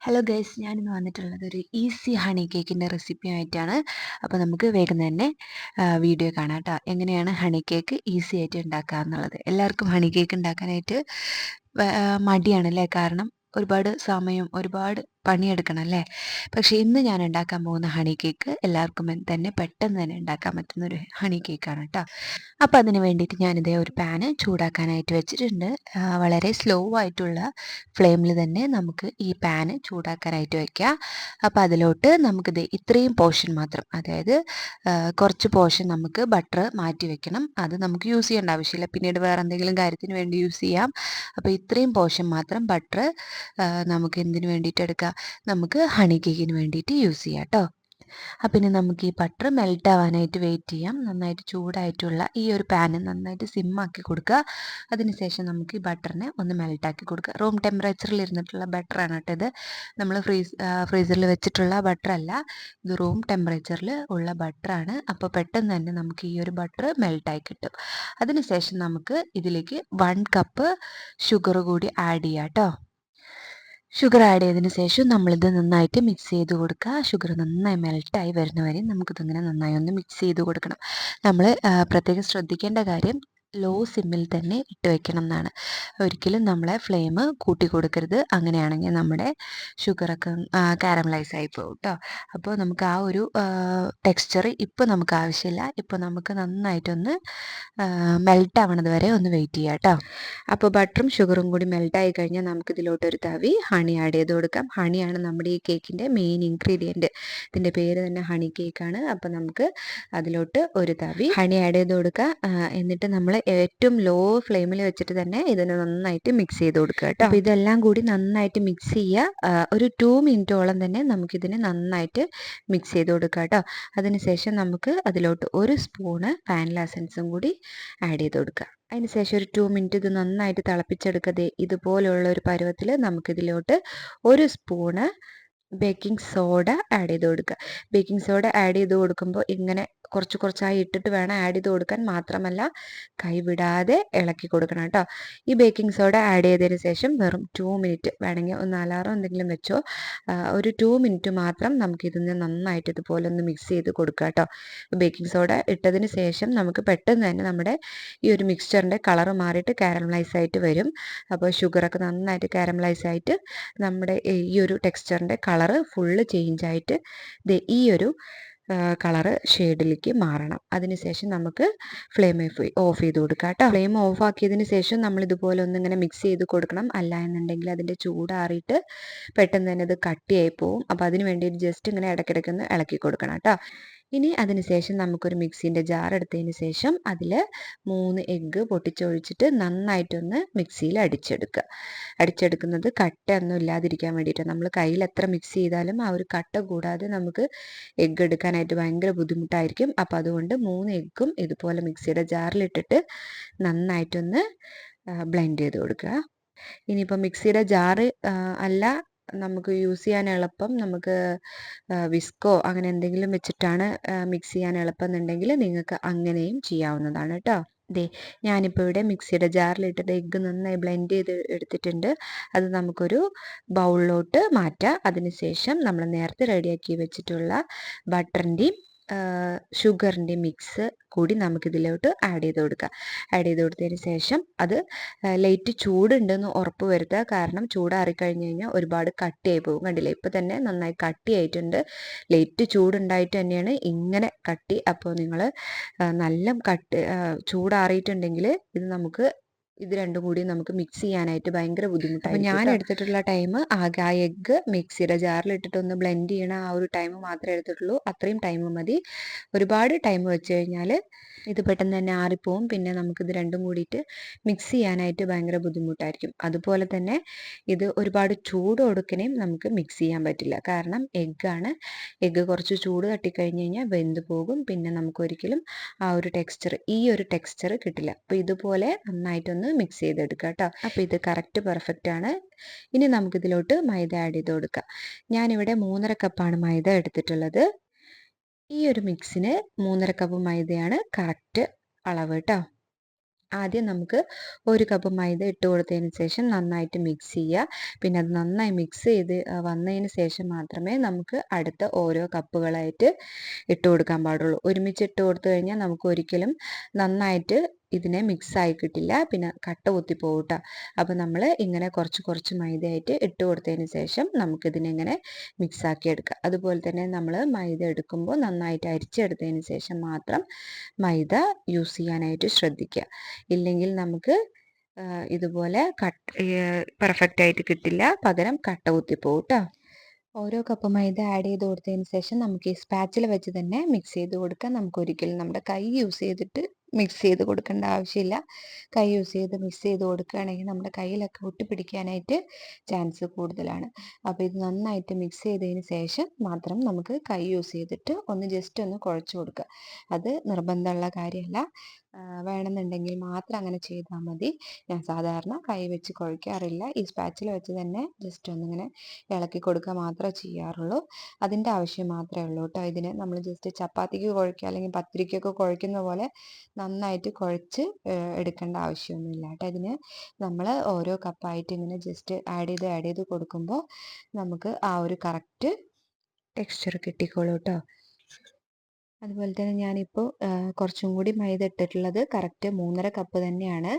Hello guys, ഞാനിന്ന് വന്നിട്ടുള്ളത് ഒരു ഈസി ഹണി കേക്കിൻ്റെ റെസിപ്പിയുമായിട്ടാണ്. അപ്പോൾ നമുക്ക് വേഗം തന്നെ വീഡിയോ കാണാം കേട്ടോ. എങ്ങനെയാണ് ഹണി കേക്ക് ഈസി ആയിട്ട് ഉണ്ടാക്കുക എന്നുള്ളത്. എല്ലാവർക്കും ഹണി കേക്ക് ഉണ്ടാക്കാനായിട്ട് മടിയാണല്ലേ, കാരണം ഒരുപാട് സമയം ഒരുപാട് പണിയെടുക്കണം അല്ലേ. പക്ഷേ ഇന്ന് ഞാൻ ഉണ്ടാക്കാൻ പോകുന്ന ഹണി കേക്ക് എല്ലാവർക്കും തന്നെ പെട്ടെന്ന് തന്നെ ഉണ്ടാക്കാൻ പറ്റുന്ന ഒരു ഹണി കേക്കാണ് കേട്ടോ. അപ്പോൾ അതിന് വേണ്ടിയിട്ട് ഞാനിതേ ഒരു പാന് ചൂടാക്കാനായിട്ട് വെച്ചിട്ടുണ്ട്. വളരെ സ്ലോ ആയിട്ടുള്ള ഫ്ലെയിമിൽ തന്നെ നമുക്ക് ഈ പാന് ചൂടാക്കാനായിട്ട് വയ്ക്കുക. അപ്പോൾ അതിലോട്ട് നമുക്കിത് ഇത്രയും പോർഷൻ മാത്രം, അതായത് കുറച്ച് പോർഷൻ നമുക്ക് ബട്ടർ മാറ്റി വെക്കണം. അത് നമുക്ക് യൂസ് ചെയ്യേണ്ട ആവശ്യമില്ല, പിന്നീട് വേറെ എന്തെങ്കിലും കാര്യത്തിന് വേണ്ടി യൂസ് ചെയ്യാം. അപ്പോൾ ഇത്രയും പോർഷൻ മാത്രം ബട്ടർ നമുക്ക് എന്തിനു വേണ്ടിയിട്ട് എടുക്കാം, നമുക്ക് ഹണി കേക്കിന് വേണ്ടിയിട്ട് യൂസ് ചെയ്യാം കേട്ടോ. അപ്പം ഇനി നമുക്ക് ഈ ബട്ടർ മെൽറ്റ് ആവാനായിട്ട് വെയിറ്റ് ചെയ്യാം. നന്നായിട്ട് ചൂടായിട്ടുള്ള ഈ ഒരു പാന് നന്നായിട്ട് സിമ്മാക്കി കൊടുക്കുക. അതിനുശേഷം നമുക്ക് ഈ ബട്ടറിനെ ഒന്ന് മെൽറ്റാക്കി കൊടുക്കുക. റൂം ടെമ്പറേച്ചറിൽ ഇരുന്നിട്ടുള്ള ബട്ടറാണ് കേട്ടോ ഇത്. നമ്മൾ ഫ്രീസറിൽ വെച്ചിട്ടുള്ള ബട്ടർ അല്ല, ഇത് റൂം ടെമ്പറേച്ചറിൽ ഉള്ള ബട്ടറാണ്. അപ്പോൾ പെട്ടെന്ന് തന്നെ നമുക്ക് ഈ ഒരു ബട്ടർ മെൽറ്റായി കിട്ടും. അതിനുശേഷം നമുക്ക് ഇതിലേക്ക് 1 കപ്പ് ഷുഗർ കൂടി ആഡ് ചെയ്യാം കേട്ടോ. ഷുഗർ ആഡ് ചെയ്തതിന് ശേഷം നമ്മളിത് നന്നായിട്ട് മിക്സ് ചെയ്ത് കൊടുക്കുക. ഷുഗർ നന്നായി മെൽട്ടായി വരുന്നവരെ നമുക്കിതിങ്ങനെ നന്നായി ഒന്ന് മിക്സ് ചെയ്ത് കൊടുക്കണം. നമ്മൾ പ്രത്യേകം ശ്രദ്ധിക്കേണ്ട കാര്യം ലോ സിമ്മിൽ തന്നെ ഇട്ട് വെക്കണം എന്നാണ്. ഒരിക്കലും നമ്മളെ ഫ്ലെയിം കൂട്ടി കൊടുക്കരുത്. അങ്ങനെയാണെങ്കിൽ നമ്മുടെ ഷുഗറൊക്കെ കാരമലൈസ് ആയി പോകും കേട്ടോ. അപ്പോൾ നമുക്ക് ആ ഒരു ടെക്സ്ചർ ഇപ്പോൾ നമുക്ക് ആവശ്യമില്ല. ഇപ്പോൾ നമുക്ക് നന്നായിട്ടൊന്ന് മെൽറ്റ് ആവണത് വരെ ഒന്ന് വെയിറ്റ് ചെയ്യാം കേട്ടോ. അപ്പോൾ ബട്ടറും ഷുഗറും കൂടി മെൽട്ടായി കഴിഞ്ഞാൽ നമുക്കിതിലോട്ട് ഒരു തവി ഹണി ആഡ് ചെയ്ത് കൊടുക്കാം. ഹണിയാണ് നമ്മുടെ ഈ കേക്കിൻ്റെ മെയിൻ ഇൻഗ്രീഡിയൻറ്റ്. ഇതിൻ്റെ പേര് തന്നെ ഹണി കേക്കാണ്. അപ്പോൾ നമുക്ക് അതിലോട്ട് ഒരു തവി ഹണി ആഡ് ചെയ്ത് കൊടുക്കുക. എന്നിട്ട് നമ്മൾ ഏറ്റവും ലോ ഫ്ലെയിമിൽ വെച്ചിട്ട് തന്നെ ഇതിനെ നന്നായിട്ട് മിക്സ് ചെയ്ത് കൊടുക്കുക കേട്ടോ. അപ്പോൾ ഇതെല്ലാം കൂടി നന്നായിട്ട് മിക്സ് ചെയ്യുക. ഒരു 2 മിനിറ്റോളം തന്നെ നമുക്കിതിനെ നന്നായിട്ട് മിക്സ് ചെയ്ത് കൊടുക്കുക കേട്ടോ. അതിനുശേഷം നമുക്ക് അതിലോട്ട് ഒരു സ്പൂണ് വാനില എസൻസും കൂടി ആഡ് ചെയ്ത് കൊടുക്കുക. അതിന് ശേഷം ഒരു 2 മിനിറ്റ് ഇത് നന്നായിട്ട് തിളപ്പിച്ചെടുക്കതേ ഇതുപോലെയുള്ള ഒരു പരുവത്തിൽ നമുക്കിതിലോട്ട് ഒരു സ്പൂണ് ബേക്കിംഗ് സോഡ ആഡ് ചെയ്ത് കൊടുക്കുക. ബേക്കിംഗ് സോഡ ആഡ് ചെയ്ത് കൊടുക്കുമ്പോൾ ഇങ്ങനെ കുറച്ച് കുറച്ചായി ഇട്ടിട്ട് വേണം ആഡ് ചെയ്ത് കൊടുക്കാൻ. മാത്രമല്ല കൈവിടാതെ ഇളക്കി കൊടുക്കണം കേട്ടോ. ഈ ബേക്കിംഗ് സോഡ ആഡ് ചെയ്തതിന് ശേഷം വെറും 2 മിനിറ്റ്, വേണമെങ്കിൽ ഒന്ന് അലാറം എന്തെങ്കിലും വെച്ചോ, ഒരു 2 മിനിറ്റ് മാത്രം നമുക്കിതിന് നന്നായിട്ട് ഇതുപോലെ ഒന്ന് മിക്സ് ചെയ്ത് കൊടുക്കുക കേട്ടോ. ബേക്കിംഗ് സോഡ ഇട്ടതിന് ശേഷം നമുക്ക് പെട്ടെന്ന് തന്നെ നമ്മുടെ ഈ ഒരു മിക്സ്ചറിൻ്റെ കളറ് മാറിയിട്ട് കാരമലൈസ് ആയിട്ട് വരും. അപ്പോൾ ഷുഗറൊക്കെ നന്നായിട്ട് കാരമലൈസ് ആയിട്ട് നമ്മുടെ ഈ ഒരു ടെക്സ്ചറിൻ്റെ കളറ് ഫുള്ള് ചേഞ്ച് ആയിട്ട് ഈ ഒരു കളറ് ഷെയ്ഡിലേക്ക് മാറണം. അതിനുശേഷം നമുക്ക് ഫ്ലെയിം ഓഫ് ചെയ്ത് കൊടുക്കാം കേട്ടോ. ഫ്ലെയിം ഓഫ് ആക്കിയതിന് ശേഷം നമ്മൾ ഇതുപോലെ ഒന്നിങ്ങനെ മിക്സ് ചെയ്ത് കൊടുക്കണം. അല്ല എന്നുണ്ടെങ്കിൽ അതിൻ്റെ ചൂടാറിയിട്ട് പെട്ടെന്ന് തന്നെ ഇത് കട്ടിയായി പോവും. അപ്പോൾ അതിന് വേണ്ടിയിട്ട് ജസ്റ്റ് ഇങ്ങനെ ഇടയ്ക്കിടയ്ക്കൊന്ന് ഇളക്കി കൊടുക്കണം കേട്ടോ. ഇനി അതിനുശേഷം നമുക്കൊരു മിക്സീൻ്റെ ജാർ എടുത്തതിന് ശേഷം അതിൽ 3 എഗ്ഗ് പൊട്ടിച്ചൊഴിച്ചിട്ട് നന്നായിട്ടൊന്ന് മിക്സിയിൽ അടിച്ചെടുക്കുക. അടിച്ചെടുക്കുന്നത് കട്ടയൊന്നും ഇല്ലാതിരിക്കാൻ വേണ്ടിയിട്ട്. നമ്മൾ കയ്യിൽ എത്ര മിക്സ് ചെയ്താലും ആ ഒരു കട്ട കൂടാതെ നമുക്ക് എഗ്ഗ് എടുക്കാനായിട്ട് ഭയങ്കര ബുദ്ധിമുട്ടായിരിക്കും. അപ്പോൾ അതുകൊണ്ട് 3 എഗ്ഗും ഇതുപോലെ മിക്സിയുടെ ജാറിലിട്ടിട്ട് നന്നായിട്ടൊന്ന് ബ്ലെൻഡ് ചെയ്ത് കൊടുക്കുക. ഇനിയിപ്പോൾ മിക്സിയുടെ ജാറ് അല്ല നമുക്ക് യൂസ് ചെയ്യാൻ എളുപ്പം, നമുക്ക് വിസ്കോ അങ്ങനെ എന്തെങ്കിലും വെച്ചിട്ടാണ് മിക്സ് ചെയ്യാൻ എളുപ്പം എന്നുണ്ടെങ്കിൽ നിങ്ങൾക്ക് അങ്ങനെയും ചെയ്യാവുന്നതാണ് കേട്ടോ. ഞാനിപ്പോൾ ഇവിടെ മിക്സിയുടെ ജാറിലിട്ടിട്ട് എഗ്ഗ് നന്നായി ബ്ലെൻഡ് ചെയ്ത് എടുത്തിട്ടുണ്ട്. അത് നമുക്കൊരു ബൗളിലോട്ട് മാറ്റാം. അതിനുശേഷം നമ്മൾ നേരത്തെ റെഡിയാക്കി വെച്ചിട്ടുള്ള ബട്ടറിൻ്റെയും ഷുഗറിൻ്റെ മിക്സ് കൂടി നമുക്കിതിലോട്ട് ആഡ് ചെയ്ത് കൊടുക്കാം. ആഡ് ചെയ്ത് കൊടുത്തതിന് ശേഷം അത് ലൈറ്റ് ചൂടുണ്ടെന്ന് ഉറപ്പ് വരുത്തുക. കാരണം ചൂടാറിക്കഴിഞ്ഞ് കഴിഞ്ഞാൽ ഒരുപാട് കട്ടിയായി പോകും. കണ്ടില്ലേ, ഇപ്പോൾ തന്നെ നന്നായി കട്ടിയായിട്ടുണ്ട്. ലൈറ്റ് ചൂടുണ്ടായിട്ട് തന്നെയാണ് ഇങ്ങനെ കട്ടി. അപ്പോൾ നിങ്ങൾ നല്ല ചൂടാറിയിട്ടുണ്ടെങ്കിൽ ഇത് രണ്ടും കൂടി നമുക്ക് മിക്സ് ചെയ്യാനായിട്ട് ഭയങ്കര ബുദ്ധിമുട്ടാണ്. അപ്പോൾ ഞാൻ എടുത്തിട്ടുള്ള ടൈം ആകെ ആ എഗ്ഗ് മിക്സിയുടെ ജാറിലിട്ടിട്ടൊന്ന് ബ്ലെൻഡ് ചെയ്യണ ആ ഒരു ടൈം മാത്രമേ എടുത്തിട്ടുള്ളൂ. അത്രയും ടൈം മതി. ഒരുപാട് ടൈം വെച്ച് കഴിഞ്ഞാൽ ഇത് പെട്ടെന്ന് തന്നെ ആറിപ്പോവും. പിന്നെ നമുക്കിത് രണ്ടും കൂടിയിട്ട് മിക്സ് ചെയ്യാനായിട്ട് ഭയങ്കര ബുദ്ധിമുട്ടായിരിക്കും. അതുപോലെ തന്നെ ഇത് ഒരുപാട് ചൂട് കൊടുക്കണേയും നമുക്ക് മിക്സ് ചെയ്യാൻ പറ്റില്ല. കാരണം എഗ്ഗാണ്. എഗ്ഗ് കുറച്ച് ചൂട് തട്ടിക്കഴിഞ്ഞ് കഴിഞ്ഞാൽ വെന്ത് പോകും. പിന്നെ നമുക്കൊരിക്കലും ആ ഒരു ഈ ഒരു ടെക്സ്ചർ കിട്ടില്ല. അപ്പോൾ ഇതുപോലെ നന്നായിട്ടൊന്ന് മിക്സ് ചെയ്തെടുക്കുക കേട്ടോ. അപ്പോൾ ഇത് കറക്റ്റ് പെർഫെക്റ്റ് ആണ്. ഇനി നമുക്കിതിലോട്ട് മൈദ ആഡ് ചെയ്ത് കൊടുക്കാം. ഞാനിവിടെ 3.5 കപ്പാണ് മൈദ എടുത്തിട്ടുള്ളത്. ഈ ഒരു മിക്സിന് 3.5 കപ്പ് മൈദയാണ് കറക്റ്റ് അളവ് കേട്ടോ. ആദ്യം നമുക്ക് 1 കപ്പ് മൈദ ഇട്ട് കൊടുത്തതിന് ശേഷം നന്നായിട്ട് മിക്സ് ചെയ്യുക. പിന്നെ അത് നന്നായി മിക്സ് ചെയ്ത് വന്നതിന് ശേഷം മാത്രമേ നമുക്ക് അടുത്ത ഓരോ കപ്പുകളായിട്ട് ഇട്ട് കൊടുക്കാൻ പാടുള്ളൂ. ഒരുമിച്ച് ഇട്ട് കൊടുത്തു കഴിഞ്ഞാൽ നമുക്ക് ഒരിക്കലും നന്നായിട്ട് ഇതിനെ മിക്സായി കിട്ടില്ല. പിന്നെ കട്ട കുത്തിപ്പോവും ട്ടോ. അപ്പോൾ നമ്മൾ ഇങ്ങനെ കുറച്ച് കുറച്ച് മൈദയായിട്ട് ഇട്ട് കൊടുത്തതിന് ശേഷം നമുക്കിതിനെ ഇങ്ങനെ മിക്സാക്കി എടുക്കാം. അതുപോലെ തന്നെ നമ്മൾ മൈദ എടുക്കുമ്പോൾ നന്നായിട്ട് അരിച്ചെടുത്തതിന് ശേഷം മാത്രം മൈദ യൂസ് ചെയ്യാനായിട്ട് ശ്രദ്ധിക്കുക. ഇല്ലെങ്കിൽ നമുക്ക് ഇതുപോലെ പെർഫെക്റ്റ് ആയിട്ട് കിട്ടില്ല, പകരം കട്ട കുത്തിപ്പോവും ട്ടോ. ഓരോ കപ്പ് മൈദ ആഡ് ചെയ്ത് കൊടുത്തതിന് ശേഷം നമുക്ക് ഈ സ്പാച്ചില വെച്ച് തന്നെ മിക്സ് ചെയ്ത് കൊടുക്കാം. നമുക്ക് ഒരിക്കലും നമ്മുടെ കൈ യൂസ് ചെയ്തിട്ട് മിക്സ് ചെയ്ത് കൊടുക്കേണ്ട ആവശ്യമില്ല. കൈ യൂസ് ചെയ്ത് മിക്സ് ചെയ്ത് കൊടുക്കുകയാണെങ്കിൽ നമ്മുടെ കയ്യിലൊക്കെ ഒട്ടിപ്പിടിക്കാനായിട്ട് ചാൻസ് കൂടുതലാണ്. അപ്പോൾ ഇത് നന്നായിട്ട് മിക്സ് ചെയ്തതിന് ശേഷം മാത്രം നമുക്ക് കൈ യൂസ് ചെയ്തിട്ട് ജസ്റ്റ് ഒന്ന് കുഴച്ച് കൊടുക്കുക. അത് നിർബന്ധമുള്ള കാര്യമല്ല, വേണമെന്നുണ്ടെങ്കിൽ മാത്രം അങ്ങനെ ചെയ്താൽ മതി. ഞാൻ സാധാരണ കൈ വെച്ച് കുഴയ്ക്കാറില്ല. ഈ സ്പാച്ചില വെച്ച് തന്നെ ജസ്റ്റ് ഒന്നിങ്ങനെ ഇളക്കി കൊടുക്കുക മാത്രമേ ചെയ്യാറുള്ളൂ. അതിൻ്റെ ആവശ്യം മാത്രമേ ഉള്ളൂ കേട്ടോ. ഇതിന് നമ്മൾ ജസ്റ്റ് ചപ്പാത്തിക്ക് കുഴയ്ക്കുക അല്ലെങ്കിൽ പത്തിരിക്കൊക്കെ കുഴയ്ക്കുന്ന പോലെ നന്നായിട്ട് കുഴച്ച് എടുക്കേണ്ട ആവശ്യമൊന്നുമില്ല കേട്ടോ. ഇതിന് നമ്മൾ ഓരോ കപ്പായിട്ട് ഇങ്ങനെ ജസ്റ്റ് ആഡ് ചെയ്ത് കൊടുക്കുമ്പോൾ നമുക്ക് ആ ഒരു കറക്റ്റ് ടെക്സ്ചർ കിട്ടിക്കോളൂ കേട്ടോ. അതുപോലെ തന്നെ ഞാനിപ്പോൾ കുറച്ചും കൂടി മൈദ ഇട്ടിട്ടുള്ളത് കറക്റ്റ് 3.5 കപ്പ് തന്നെയാണ്.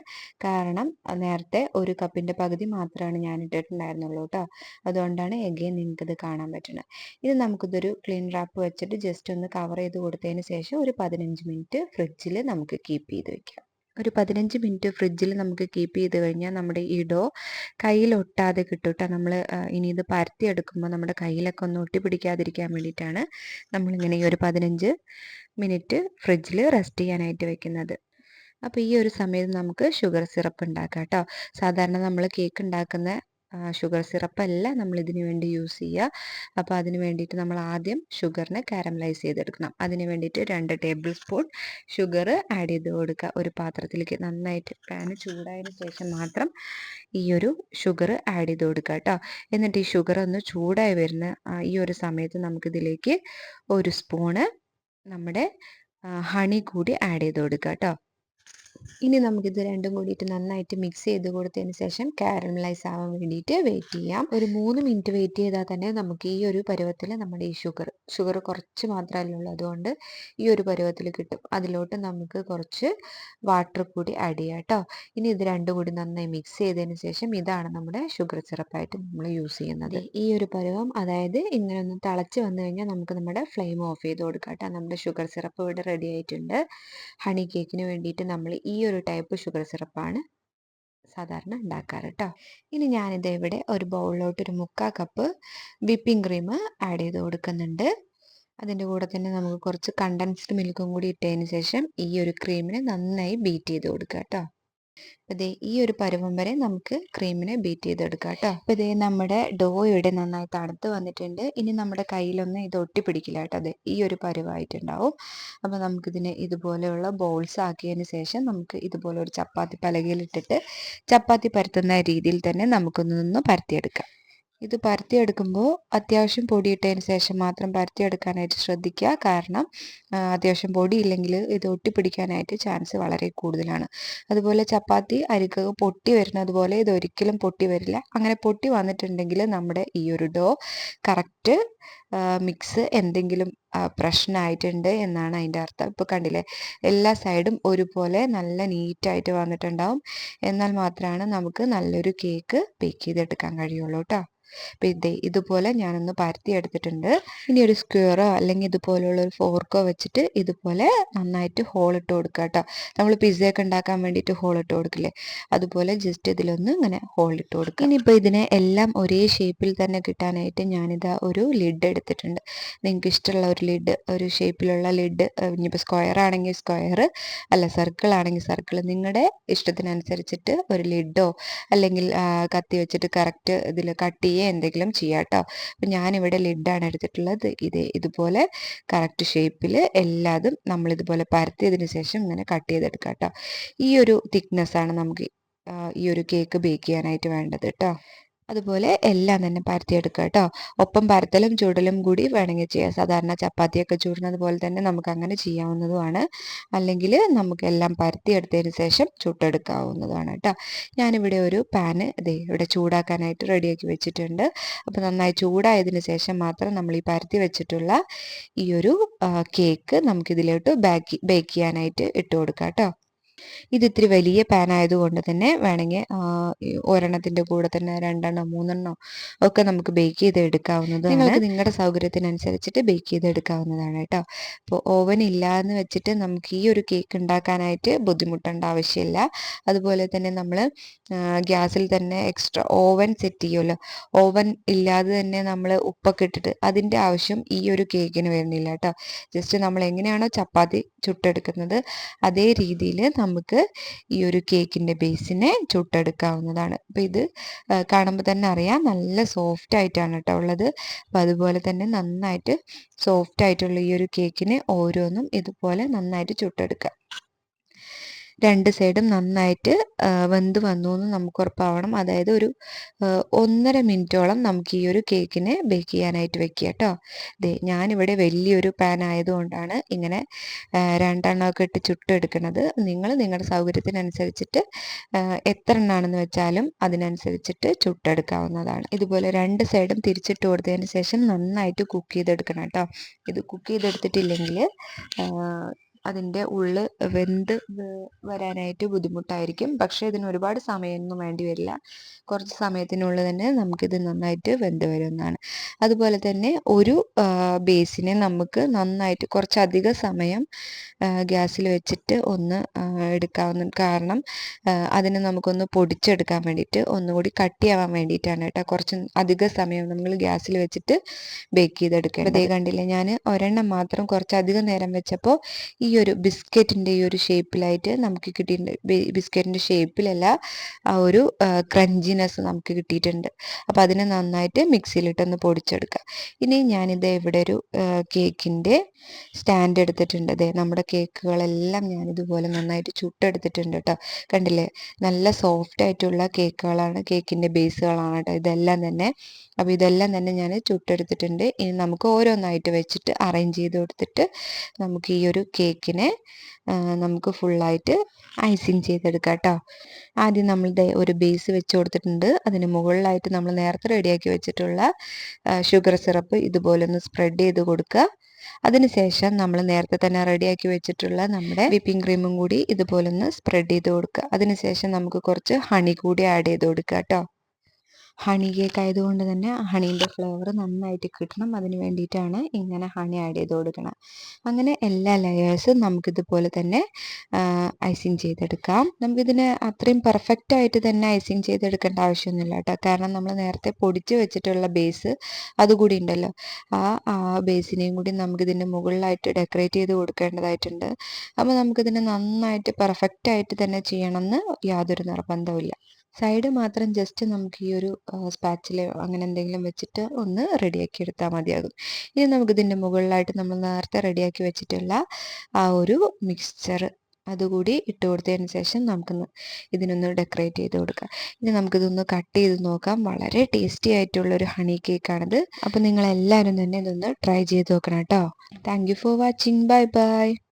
കാരണം നേരത്തെ 1 കപ്പിൻ്റെ പകുതി മാത്രമാണ് ഞാൻ ഇട്ടിട്ടുണ്ടായിരുന്നുള്ളൂ കേട്ടോ. അതുകൊണ്ടാണ് എഗെയിൻ നിങ്ങൾക്കിത് കാണാൻ പറ്റുന്നത്. ഇത് നമുക്കിതൊരു ക്ലീൻ റാപ്പ് വെച്ചിട്ട് ജസ്റ്റ് ഒന്ന് കവർ ചെയ്ത് കൊടുത്തതിന് ശേഷം ഒരു 15 മിനിറ്റ് ഫ്രിഡ്ജിൽ നമുക്ക് കീപ്പ് ചെയ്ത് വെക്കാം. ഒരു 15 മിനിറ്റ് ഫ്രിഡ്ജിൽ നമുക്ക് കീപ്പ് ചെയ്ത് കഴിഞ്ഞാൽ നമ്മുടെ ഈ ഡോ കയ്യിൽ ഒട്ടാതെ കിട്ടും കേട്ടോ. നമ്മൾ ഇനി ഇത് പരത്തിയെടുക്കുമ്പോൾ നമ്മുടെ കയ്യിലൊക്കെ ഒന്ന് ഒട്ടിപ്പിടിക്കാതിരിക്കാൻ വേണ്ടിയിട്ടാണ് നമ്മളിങ്ങനെ ഈ ഒരു 15 മിനിറ്റ് ഫ്രിഡ്ജിൽ റെസ്റ്റ് ചെയ്യാനായിട്ട് വെക്കുന്നത്. അപ്പോൾ ഈ ഒരു സമയത്ത് നമുക്ക് ഷുഗർ സിറപ്പ് ഉണ്ടാക്കാം കേട്ടോ. സാധാരണ നമ്മൾ കേക്ക് ഉണ്ടാക്കുന്ന ഷുഗർ സിറപ്പല്ല നമ്മൾ ഇതിന് വേണ്ടി യൂസ് ചെയ്യുക. അപ്പോൾ അതിന് വേണ്ടിയിട്ട് നമ്മൾ ആദ്യം ഷുഗറിനെ കാരമലൈസ് ചെയ്തെടുക്കണം. അതിന് വേണ്ടിയിട്ട് 2 ടേബിൾ സ്പൂൺ ഷുഗർ ആഡ് ചെയ്ത് കൊടുക്കുക. ഒരു പാത്രത്തിലേക്ക് നന്നായിട്ട് പാന് ചൂടായതിന് ശേഷം മാത്രം ഈ ഒരു ഷുഗർ ആഡ് ചെയ്ത് കൊടുക്കുക കേട്ടോ. എന്നിട്ട് ഈ ഷുഗർ ഒന്ന് ചൂടായി വരുന്ന ഈ ഒരു സമയത്ത് നമുക്കിതിലേക്ക് 1 സ്പൂണ് നമ്മുടെ ഹണി കൂടി ആഡ് ചെയ്ത് കൊടുക്കുക കേട്ടോ. ഇനി നമുക്കിത് രണ്ടും കൂടിയിട്ട് നന്നായിട്ട് മിക്സ് ചെയ്ത് കൊടുത്തതിന് ശേഷം കാരമലൈസ് ആവാൻ വേണ്ടിയിട്ട് വെയിറ്റ് ചെയ്യാം. ഒരു 3 മിനിറ്റ് വെയിറ്റ് ചെയ്താൽ തന്നെ നമുക്ക് ഈ ഒരു പരുവത്തിൽ നമ്മുടെ ഈ ഷുഗർ കുറച്ച് മാത്രമല്ലേ ഉള്ളൂ, അതുകൊണ്ട് ഈ ഒരു പരുവത്തിൽ കിട്ടും. അതിലോട്ട് നമുക്ക് കുറച്ച് വാട്ടർ കൂടി ആഡ് ചെയ്യാം കേട്ടോ. ഇനി ഇത് രണ്ടും കൂടി നന്നായി മിക്സ് ചെയ്തതിന് ശേഷം ഇതാണ് നമ്മുടെ ഷുഗർ സിറപ്പായിട്ട് നമ്മൾ യൂസ് ചെയ്യുന്നത്. ഈ ഒരു പരുവം, അതായത് ഇങ്ങനെ ഒന്ന് തിളച്ച് വന്നു കഴിഞ്ഞാൽ നമുക്ക് നമ്മുടെ ഫ്ലെയിം ഓഫ് ചെയ്ത് കൊടുക്കാം കേട്ടോ. നമ്മുടെ ഷുഗർ സിറപ്പ് ഇവിടെ റെഡി ആയിട്ടുണ്ട്. ഹണി കേക്കിന് വേണ്ടിയിട്ട് നമ്മൾ ഈ ഒരു ടൈപ്പ് ഷുഗർ സിറപ്പാണ് സാധാരണ ഉണ്ടാക്കാറ് കേട്ടോ. ഇനി ഞാനിത് ഇവിടെ ഒരു ബൗളിലോട്ട് ഒരു 3/4 കപ്പ് വിപ്പിംഗ് ക്രീം ആഡ് ചെയ്ത് കൊടുക്കുന്നുണ്ട്. അതിൻ്റെ കൂടെ തന്നെ നമുക്ക് കുറച്ച് കണ്ടൻസ്ഡ് മിൽക്കും കൂടി ഇട്ടതിന് ശേഷം ഈ ഒരു ക്രീമിനെ നന്നായി ബീറ്റ് ചെയ്ത് കൊടുക്കുക കേട്ടോ. അപ്പോൾ ഈ ഒരു പരുവം വരെ നമുക്ക് ക്രീമിനെ ബീറ്റ് ചെയ്തെടുക്കാം കേട്ടോ. അപ്പോൾ നമ്മുടെ ഡോ ഇവിടെ നന്നായി തണുത്ത് വന്നിട്ടുണ്ട്. ഇനി നമ്മുടെ കയ്യിലൊന്നും ഇത് ഒട്ടിപ്പിടിക്കില്ല കേട്ടോ. ഈ ഒരു പരുവായിട്ടുണ്ടാവും. അപ്പോൾ നമുക്കിതിനെ ഇതുപോലെയുള്ള ബോൾസ് ആക്കിയതിന് ശേഷം നമുക്ക് ഇതുപോലെ ഒരു ചപ്പാത്തി പലകയിലിട്ടിട്ട് ചപ്പാത്തി പരത്തുന്ന രീതിയിൽ തന്നെ നമുക്കൊന്ന് പരത്തിയെടുക്കാം. ഇത് പരത്തിയെടുക്കുമ്പോൾ അത്യാവശ്യം പൊടിയിട്ടതിന് ശേഷം മാത്രം പരത്തിയെടുക്കാനായിട്ട് ശ്രദ്ധിക്കുക. കാരണം അത്യാവശ്യം പൊടിയില്ലെങ്കിൽ ഇത് ഒട്ടിപ്പിടിക്കാനായിട്ട് ചാൻസ് വളരെ കൂടുതലാണ്. അതുപോലെ ചപ്പാത്തി അരിക്കൊക്കെ പൊട്ടി വരുന്നത് പോലെ ഇതൊരിക്കലും പൊട്ടി വരില്ല. അങ്ങനെ പൊട്ടി വന്നിട്ടുണ്ടെങ്കിൽ നമ്മുടെ ഈ ഒരു ഡോ കറക്റ്റ് മിക്സ് എന്തെങ്കിലും പ്രശ്നമായിട്ടുണ്ട് എന്നാണ് അതിൻ്റെ അർത്ഥം. ഇപ്പോൾ കണ്ടില്ലേ, എല്ലാ സൈഡും ഒരുപോലെ നല്ല നീറ്റായിട്ട് വന്നിട്ടുണ്ടാവും. എന്നാൽ മാത്രമാണ് നമുക്ക് നല്ലൊരു കേക്ക് ബേക്ക് ചെയ്തെടുക്കാൻ കഴിയുള്ളൂ കേട്ടോ. അപ്പോൾ ഇതുപോലെ ഞാനൊന്ന് പരത്തി എടുത്തിട്ടുണ്ട്. ഇനി ഒരു സ്ക്വയറോ അല്ലെങ്കിൽ ഇതുപോലുള്ള ഒരു ഫോർക്കോ വെച്ചിട്ട് ഇതുപോലെ നന്നായിട്ട് ഹോളിട്ട് കൊടുക്കുക കേട്ടോ. നമ്മൾ പിസ്സയൊക്കെ ഉണ്ടാക്കാൻ വേണ്ടിയിട്ട് ഹോളിട്ട് കൊടുക്കില്ലേ, അതുപോലെ ജസ്റ്റ് ഇതിലൊന്ന് ഇങ്ങനെ ഹോളിട്ട് കൊടുക്കുക. ഇനിയിപ്പോൾ ഇതിനെ എല്ലാം ഒരേ ഷേപ്പിൽ തന്നെ കിട്ടാനായിട്ട് ഞാനിതാ ഒരു ലിഡ് എടുത്തിട്ടുണ്ട്. നിങ്ങൾക്ക് ഇഷ്ടമുള്ള ഒരു ലിഡ്, ഒരു ഷേപ്പിലുള്ള ലിഡ്, ഇനിയിപ്പോൾ സ്ക്വയർ ആണെങ്കിൽ സ്ക്വയർ, അല്ല സർക്കിൾ ആണെങ്കിൽ സർക്കിൾ, നിങ്ങളുടെ ഇഷ്ടത്തിനനുസരിച്ചിട്ട് ഒരു ലിഡോ അല്ലെങ്കിൽ കത്തി വെച്ചിട്ട് കറക്റ്റ് ഇതിൽ കട്ട് എന്തെങ്കിലും ചെയ്യാം കേട്ടോ. അപ്പം ഞാനിവിടെ ലിഡാണ് എടുത്തിട്ടുള്ളത്. ഇതുപോലെ കറക്റ്റ് ഷേപ്പിൽ എല്ലാതും നമ്മളിതുപോലെ പരത്തിയതിന് ശേഷം ഇങ്ങനെ കട്ട് ചെയ്തെടുക്കാം കേട്ടോ. ഈ ഒരു തിക്നെസ്സാണ് നമുക്ക് ഈ ഒരു കേക്ക് ബേക്ക് ചെയ്യാനായിട്ട് വേണ്ടത് കേട്ടോ. അതുപോലെ എല്ലാം തന്നെ പരത്തിയെടുക്കുക കേട്ടോ. ഒപ്പം പരത്തലും ചുടലും കൂടി വേണമെങ്കിൽ ചെയ്യാം. സാധാരണ ചപ്പാത്തിയൊക്കെ ചുടുന്നത് പോലെ തന്നെ നമുക്ക് അങ്ങനെ ചെയ്യാവുന്നതുമാണ്. അല്ലെങ്കിൽ നമുക്ക് എല്ലാം പരത്തിയെടുത്തതിന് ശേഷം ചുട്ടെടുക്കാവുന്നതാണ് കേട്ടോ. ഞാനിവിടെ ഒരു പാന് ഇവിടെ ചൂടാക്കാനായിട്ട് റെഡിയാക്കി വെച്ചിട്ടുണ്ട്. അപ്പോൾ നന്നായി ചൂടായതിന് ശേഷം മാത്രം നമ്മൾ ഈ പരത്തി വെച്ചിട്ടുള്ള ഈ ഒരു കേക്ക് നമുക്കിതിലോട്ട് ബേക്ക് ചെയ്യാനായിട്ട് ഇട്ട് കൊടുക്കാം കേട്ടോ. ഇത് ഇത്തിരി വലിയ പാൻ ആയതുകൊണ്ട് തന്നെ വേണമെങ്കിൽ ഒരെണ്ണത്തിൻ്റെ കൂടെ തന്നെ 2 3 ഒക്കെ നമുക്ക് ബേക്ക് ചെയ്ത് എടുക്കാവുന്നതാണ്. നിങ്ങൾക്ക് നിങ്ങളുടെ സൗകര്യത്തിനനുസരിച്ചിട്ട് ബേക്ക് ചെയ്ത് എടുക്കാവുന്നതാണ് കേട്ടോ. അപ്പോൾ ഓവൻ ഇല്ല എന്ന് വെച്ചിട്ട് നമുക്ക് ഈ ഒരു കേക്ക് ഉണ്ടാക്കാനായിട്ട് ബുദ്ധിമുട്ടേണ്ട ആവശ്യമില്ല. അതുപോലെ തന്നെ നമ്മൾ ഗ്യാസിൽ തന്നെ എക്സ്ട്രാ ഓവൻ സെറ്റ് ചെയ്യുമല്ലോ. ഓവൻ ഇല്ലാതെ തന്നെ നമ്മൾ ഉപ്പൊക്കെ ഇട്ടിട്ട് അതിൻ്റെ ആവശ്യം ഈ ഒരു കേക്കിന് വരുന്നില്ല കേട്ടോ. ജസ്റ്റ് നമ്മൾ എങ്ങനെയാണോ ചപ്പാത്തി ചുട്ടെടുക്കുന്നത് അതേ രീതിയിൽ നമുക്ക് ഈ ഒരു കേക്കിൻ്റെ ബേസിനെ ചുട്ടെടുക്കാവുന്നതാണ്. അപ്പോൾ ഇത് കാണുമ്പോൾ തന്നെ അറിയാം നല്ല സോഫ്റ്റ് ആയിട്ടാണ് കേട്ടോ ഉള്ളത്. അപ്പോൾ അതുപോലെ തന്നെ നന്നായിട്ട് സോഫ്റ്റ് ആയിട്ടുള്ള ഈ ഒരു കേക്കിനെ ഓരോന്നും ഇതുപോലെ നന്നായിട്ട് ചുട്ടെടുക്കുക. 2 സൈഡും നന്നായിട്ട് വെന്ത് വന്നു എന്ന് നമുക്ക് ഉറപ്പാവണം. അതായത് ഒരു 1.5 മിനിറ്റോളം നമുക്ക് ഈ ഒരു കേക്കിനെ ബേക്ക് ചെയ്യാനായിട്ട് വെക്കുക കേട്ടോ. ഞാനിവിടെ വലിയൊരു പാൻ ആയതുകൊണ്ടാണ് ഇങ്ങനെ 2 എണ്ണമൊക്കെ ഇട്ട് ചുട്ടെടുക്കുന്നത്. നിങ്ങൾ നിങ്ങളുടെ സൗകര്യത്തിനനുസരിച്ചിട്ട് എത്ര എണ്ണമാണെന്ന് വെച്ചാലും അതിനനുസരിച്ചിട്ട് ചുട്ടെടുക്കാവുന്നതാണ്. ഇതുപോലെ 2 സൈഡും തിരിച്ചിട്ട് കൊടുത്തതിന് ശേഷം നന്നായിട്ട് കുക്ക് ചെയ്തെടുക്കണം കേട്ടോ. ഇത് കുക്ക് ചെയ്തെടുത്തിട്ടില്ലെങ്കിൽ അതിൻ്റെ ഉള്ളിൽ വെന്ത് വരാനായിട്ട് ബുദ്ധിമുട്ടായിരിക്കും. പക്ഷേ ഇതിന് ഒരുപാട് സമയമൊന്നും വേണ്ടി വരില്ല. കുറച്ച് സമയത്തിനുള്ളിൽ തന്നെ നമുക്കിത് നന്നായിട്ട് വെന്ത് വരുന്നതാണ്. അതുപോലെ തന്നെ ഒരു ബേസിനെ നമുക്ക് നന്നായിട്ട് കുറച്ചധികം സമയം ഗ്യാസിൽ വെച്ചിട്ട് ഒന്ന് എടുക്കാവുന്ന കാരണം അതിനെ നമുക്കൊന്ന് പൊടിച്ചെടുക്കാൻ വേണ്ടിയിട്ട് ഒന്നുകൂടി കട്ടിയാവാൻ വേണ്ടിയിട്ടാണ് കേട്ടോ. കുറച്ച് അധിക സമയം നമ്മൾ ഗ്യാസിൽ വെച്ചിട്ട് ബേക്ക് ചെയ്തെടുക്കേണ്ടത്. അതേ കണ്ടില്ലേ, ഞാൻ ഒരെണ്ണം മാത്രം കുറച്ചധികം നേരം വെച്ചപ്പോൾ ഈ ഒരു ബിസ്ക്കറ്റിൻ്റെ ഈ ഒരു ഷേപ്പിലായിട്ട് നമുക്ക് കിട്ടിയിട്ടുണ്ട്. ബിസ്ക്കറ്റിൻ്റെ ഷേപ്പിലല്ല, ആ ഒരു ക്രഞ്ചിനെസ് നമുക്ക് കിട്ടിയിട്ടുണ്ട്. അപ്പോൾ അതിനെ നന്നായിട്ട് മിക്സിയിലിട്ടൊന്ന് പൊടിച്ചെടുക്കുക. ഇനി ഞാനിത് ഇവിടെ ഒരു കേക്കിൻ്റെ സ്റ്റാൻഡ് എടുത്തിട്ടുണ്ട്. നമ്മുടെ കേക്കുകളെല്ലാം ഞാനിതുപോലെ നന്നായിട്ട് ചുട്ടെടുത്തിട്ടുണ്ട് കേട്ടോ. കണ്ടില്ലേ, നല്ല സോഫ്റ്റ് ആയിട്ടുള്ള കേക്കുകളാണ്, കേക്കിൻ്റെ ബേസുകളാണ് കേട്ടോ ഇതെല്ലാം തന്നെ. അപ്പോൾ ഇതെല്ലാം തന്നെ ഞാൻ ചുട്ടെടുത്തിട്ടുണ്ട്. ഇനി നമുക്ക് ഓരോന്നായിട്ട് വെച്ചിട്ട് അറേഞ്ച് ചെയ്ത് കൊടുത്തിട്ട് നമുക്ക് ഈ ഒരു കേക്കിനെ നമുക്ക് ഫുള്ളായിട്ട് ഐസിങ് ചെയ്തെടുക്കാം കേട്ടോ. ആദ്യം നമ്മൾ ഒരു ബേസ് വെച്ച് കൊടുത്തിട്ടുണ്ട്. അതിന് മുകളിലായിട്ട് നമ്മൾ നേരത്തെ റെഡിയാക്കി വെച്ചിട്ടുള്ള ഷുഗർ സിറപ്പ് ഇതുപോലെ ഒന്ന് സ്പ്രെഡ് ചെയ്ത് കൊടുക്കുക. അതിനുശേഷം നമ്മൾ നേരത്തെ തന്നെ റെഡിയാക്കി വെച്ചിട്ടുള്ള നമ്മുടെ വിപ്പിംഗ് ക്രീമും കൂടി ഇതുപോലെ ഒന്ന് സ്പ്രെഡ് ചെയ്ത് കൊടുക്കുക. അതിനുശേഷം നമുക്ക് കുറച്ച് ഹണി കൂടി ആഡ് ചെയ്ത് കൊടുക്കുക കേട്ടോ. ഹണി കേക്ക് ആയതുകൊണ്ട് തന്നെ ഹണീൻ്റെ ഫ്ലേവർ നന്നായിട്ട് കിട്ടണം. അതിന് വേണ്ടിയിട്ടാണ് ഇങ്ങനെ ഹണി ആഡ് ചെയ്ത് കൊടുക്കണം. അങ്ങനെ എല്ലാ ലെയേഴ്സും നമുക്കിതുപോലെ തന്നെ ഐസിങ് ചെയ്തെടുക്കാം. നമുക്കിതിന് അത്രയും പെർഫെക്റ്റ് ആയിട്ട് തന്നെ ഐസിങ് ചെയ്തെടുക്കേണ്ട ആവശ്യമൊന്നുമില്ല കേട്ടോ. കാരണം നമ്മൾ നേരത്തെ പൊടിച്ച് വെച്ചിട്ടുള്ള ബേസ് അതുകൂടി ഉണ്ടല്ലോ, ആ ബേസിനെയും കൂടി നമുക്കിതിൻ്റെ മുകളിലായിട്ട് ഡെക്കറേറ്റ് ചെയ്ത് കൊടുക്കേണ്ടതായിട്ടുണ്ട്. അപ്പോൾ നമുക്കിതിനെ നന്നായിട്ട് പെർഫെക്റ്റ് ആയിട്ട് തന്നെ ചെയ്യണമെന്ന് യാതൊരു നിർബന്ധവുമില്ല. സൈഡ് മാത്രം ജസ്റ്റ് നമുക്ക് ഈ ഒരു സ്പാച്ചിലയോ അങ്ങനെ എന്തെങ്കിലും വെച്ചിട്ട് ഒന്ന് റെഡിയാക്കി എടുത്താൽ മതിയാകും. ഇനി നമുക്കിതിൻ്റെ മുകളിലായിട്ട് നമ്മൾ നേരത്തെ റെഡിയാക്കി വെച്ചിട്ടുള്ള ആ ഒരു മിക്സ്ചർ അതുകൂടി ഇട്ട് കൊടുത്തതിന് ശേഷം നമുക്കൊന്ന് ഇതിനൊന്ന് ഡെക്കറേറ്റ് ചെയ്ത് കൊടുക്കാം. ഇനി നമുക്കിതൊന്ന് കട്ട് ചെയ്ത് നോക്കാം. വളരെ ടേസ്റ്റി ആയിട്ടുള്ളൊരു ഹണി കേക്കാണിത്. അപ്പോൾ നിങ്ങളെല്ലാവരും തന്നെ ഇതൊന്ന് ട്രൈ ചെയ്ത് നോക്കണം കേട്ടോ. Thank you for watching. Bye bye.